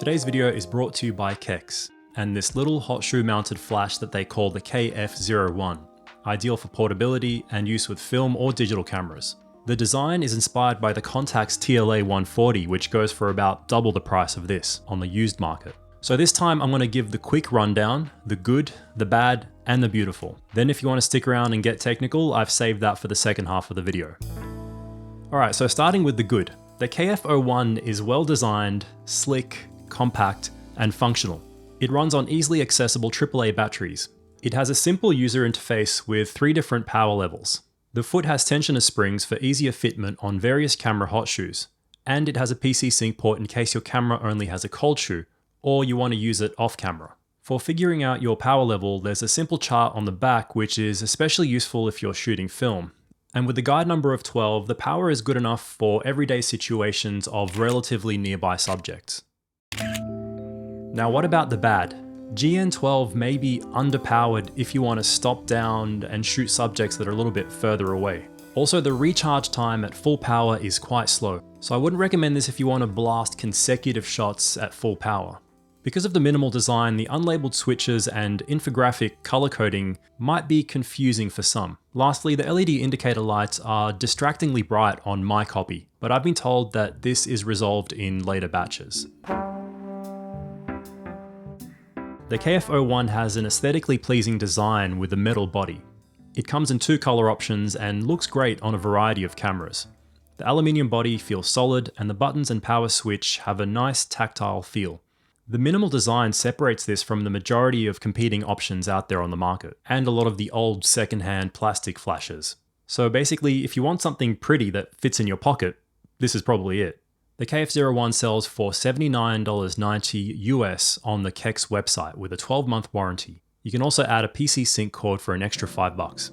Today's video is brought to you by Kex, and this little hot shoe mounted flash that they call the KF01, ideal for portability and use with film or digital cameras. The design is inspired by the Contax TLA 140, which goes for about double the price of this on the used market. So this time I'm going to give the quick rundown, the good, the bad, and the beautiful. Then if you want to stick around and get technical, I've saved that for the second half of the video. Alright, so starting with the good. The KF01 is well designed, slick, compact, and functional. It runs on easily accessible AAA batteries. It has a simple user interface with 3 different power levels. The foot has tensioner springs for easier fitment on various camera hot shoes, and it has a PC sync port in case your camera only has a cold shoe, or you want to use it off camera. For figuring out your power level, there's a simple chart on the back which is especially useful if you're shooting film. And with the guide number of 12, the power is good enough for everyday situations of relatively nearby subjects. Now what about the bad? GN12 may be underpowered if you want to stop down and shoot subjects that are a little bit further away. Also, the recharge time at full power is quite slow, so I wouldn't recommend this if you want to blast consecutive shots at full power. Because of the minimal design, the unlabeled switches and infographic color coding might be confusing for some. Lastly, the LED indicator lights are distractingly bright on my copy, but I've been told that this is resolved in later batches. The KF01 has an aesthetically pleasing design with a metal body. It comes in 2 color options and looks great on a variety of cameras. The aluminium body feels solid and the buttons and power switch have a nice tactile feel. The minimal design separates this from the majority of competing options out there on the market, and a lot of the old secondhand plastic flashes. So basically, if you want something pretty that fits in your pocket, this is probably it. The KF01 sells for $79.90 US on the Kex website with a 12-month warranty. You can also add a PC sync cord for an extra $5.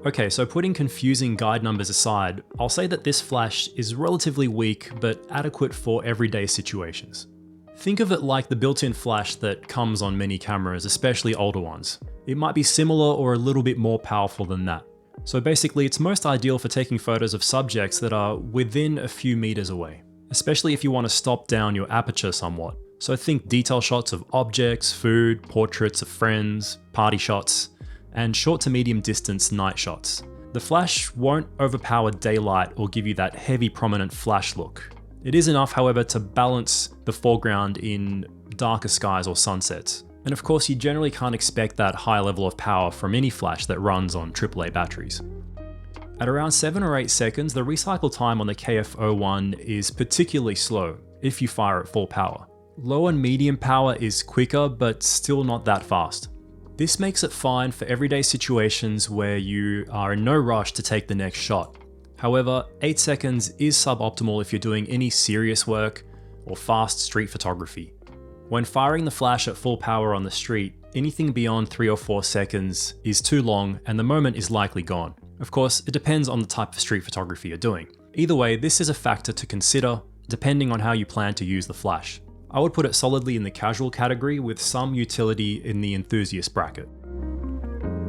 Okay, so putting confusing guide numbers aside, I'll say that this flash is relatively weak but adequate for everyday situations. Think of it like the built-in flash that comes on many cameras, especially older ones. It might be similar or a little bit more powerful than that. So basically, it's most ideal for taking photos of subjects that are within a few meters away, especially if you want to stop down your aperture somewhat. So think detail shots of objects, food, portraits of friends, party shots, and short to medium distance night shots. The flash won't overpower daylight or give you that heavy prominent flash look. It is enough, however, to balance the foreground in darker skies or sunsets. And of course, you generally can't expect that high level of power from any flash that runs on AAA batteries. At around 7 or 8 seconds, the recycle time on the KF01 is particularly slow if you fire at full power. Low and medium power is quicker, but still not that fast. This makes it fine for everyday situations where you are in no rush to take the next shot. However, 8 seconds is suboptimal if you're doing any serious work or fast street photography. When firing the flash at full power on the street, anything beyond 3 or 4 seconds is too long and the moment is likely gone. Of course, it depends on the type of street photography you're doing. Either way, this is a factor to consider depending on how you plan to use the flash. I would put it solidly in the casual category with some utility in the enthusiast bracket.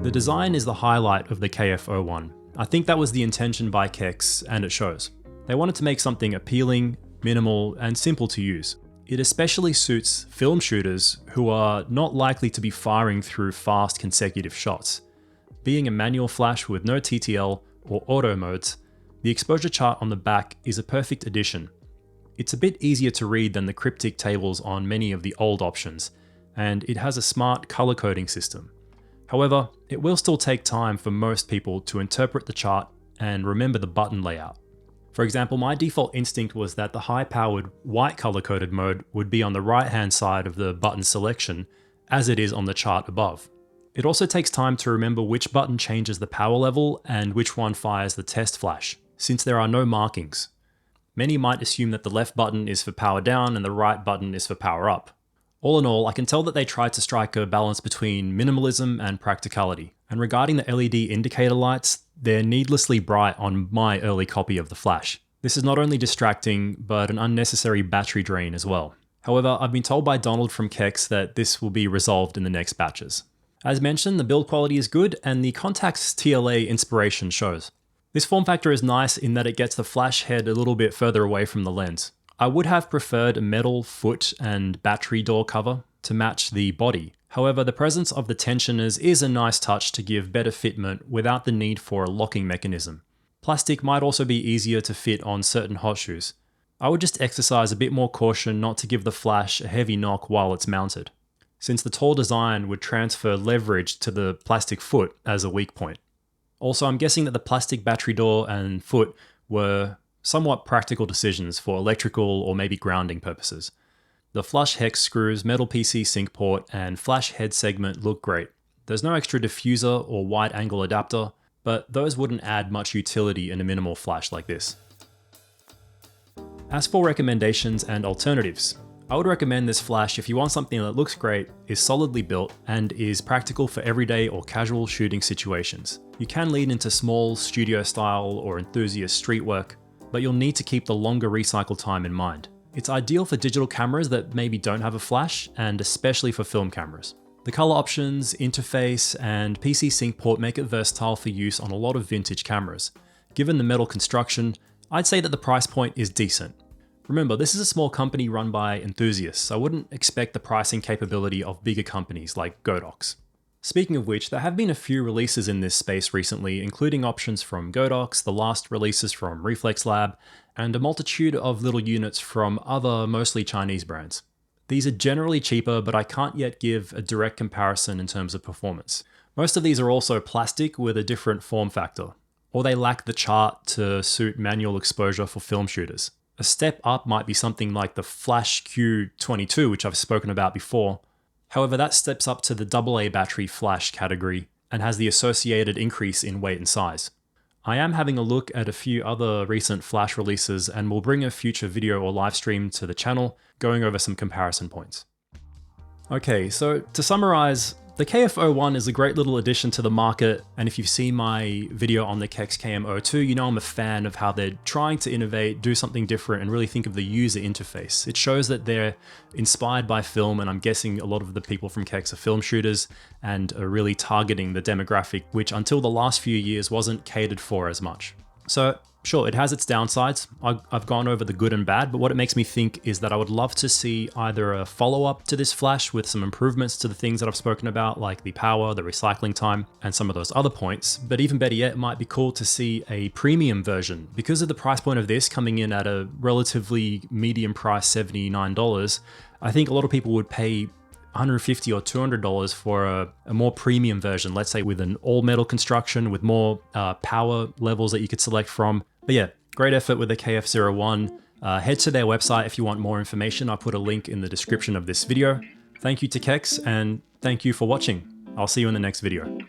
The design is the highlight of the KF01. I think that was the intention by Kex, and it shows. They wanted to make something appealing, minimal, and simple to use. It especially suits film shooters who are not likely to be firing through fast consecutive shots. Being a manual flash with no TTL or auto modes, the exposure chart on the back is a perfect addition. It's a bit easier to read than the cryptic tables on many of the old options, and it has a smart color coding system. However, it will still take time for most people to interpret the chart and remember the button layout. For example, my default instinct was that the high-powered white color-coded mode would be on the right-hand side of the button selection, as it is on the chart above. It also takes time to remember which button changes the power level and which one fires the test flash, since there are no markings. Many might assume that the left button is for power down and the right button is for power up. All in all, I can tell that they tried to strike a balance between minimalism and practicality. And regarding the LED indicator lights, they're needlessly bright on my early copy of the flash. This is not only distracting, but an unnecessary battery drain as well. However, I've been told by Donald from Kex that this will be resolved in the next batches. As mentioned, the build quality is good and the Contax TLA inspiration shows. This form factor is nice in that it gets the flash head a little bit further away from the lens. I would have preferred a metal foot and battery door cover to match the body. However, the presence of the tensioners is a nice touch to give better fitment without the need for a locking mechanism. Plastic might also be easier to fit on certain hot shoes. I would just exercise a bit more caution not to give the flash a heavy knock while it's mounted, since the tall design would transfer leverage to the plastic foot as a weak point. Also, I'm guessing that the plastic battery door and foot were somewhat practical decisions for electrical or maybe grounding purposes. The flush hex screws, metal PC sync port, and flash head segment look great. There's no extra diffuser or wide angle adapter, but those wouldn't add much utility in a minimal flash like this. As for recommendations and alternatives, I would recommend this flash if you want something that looks great, is solidly built, and is practical for everyday or casual shooting situations. You can lean into small studio style or enthusiast street work, but you'll need to keep the longer recycle time in mind. It's ideal for digital cameras that maybe don't have a flash, and especially for film cameras. The color options, interface, and PC sync port make it versatile for use on a lot of vintage cameras. Given the metal construction, I'd say that the price point is decent. Remember, this is a small company run by enthusiasts, so I wouldn't expect the pricing capability of bigger companies like Godox. Speaking of which, there have been a few releases in this space recently, including options from Godox, the last releases from Reflex Lab, and a multitude of little units from other mostly Chinese brands. These are generally cheaper, but I can't yet give a direct comparison in terms of performance. Most of these are also plastic with a different form factor, or they lack the chart to suit manual exposure for film shooters. A step up might be something like the Flash Q22, which I've spoken about before. However, that steps up to the AA battery flash category and has the associated increase in weight and size. I am having a look at a few other recent flash releases and will bring a future video or live stream to the channel going over some comparison points. Okay, so to summarize, the KF-01 is a great little addition to the market, and if you've seen my video on the Kex KM-02, you know I'm a fan of how they're trying to innovate, do something different, and really think of the user interface. It shows that they're inspired by film, and I'm guessing a lot of the people from Kex are film shooters and are really targeting the demographic, which until the last few years wasn't catered for as much. So sure, it has its downsides. I've gone over the good and bad, but what it makes me think is that I would love to see either a follow-up to this flash with some improvements to the things that I've spoken about, like the power, the recycling time, and some of those other points. But even better yet, it might be cool to see a premium version. Because of the price point of this coming in at a relatively medium price, $79, I think a lot of people would pay $150 or $200 for a more premium version, let's say with an all metal construction, with more power levels that you could select from. But yeah, great effort with the KF-01. Head to their website if you want more information. I'll put a link in the description of this video. Thank you to Kex, and thank you for watching. I'll see you in the next video.